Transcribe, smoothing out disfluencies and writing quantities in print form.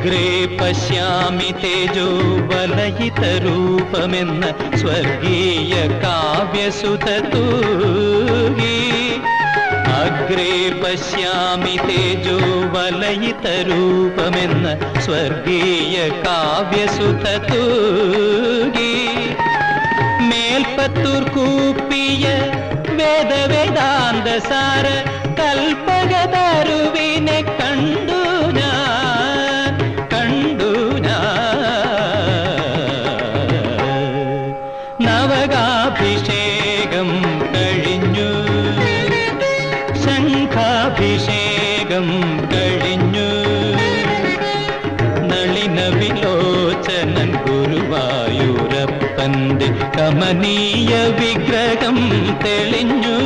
അഗ്രേ പശ്യാമി തേജോ വലയിതരൂപമെന്ന സ്വർഗീയ കാവ്യസുതൂകി. അഗ്രേ പശ്യാമി തേജോ വലയിതരൂപമെന്ന സ്വർഗീയ കാവ്യസുതൂകി. മേൽപ്പത്തൂർ കൂപ്പിയ വേദവേദാന്തസാര കൽപ്പകതരുവിനെ കണ്ടു ഞാൻ, കണ്ടു ഞാൻ. നവകാഭിഷേകം കഴിഞ്ഞു, ശംഖാഭിഷേകം കഴിഞ്ഞു. നളിന വിലോചനൻ ഗുരുവായൂരപ്പന്റെ കമനീയ വിഗ്രഹം തെളിഞ്ഞു.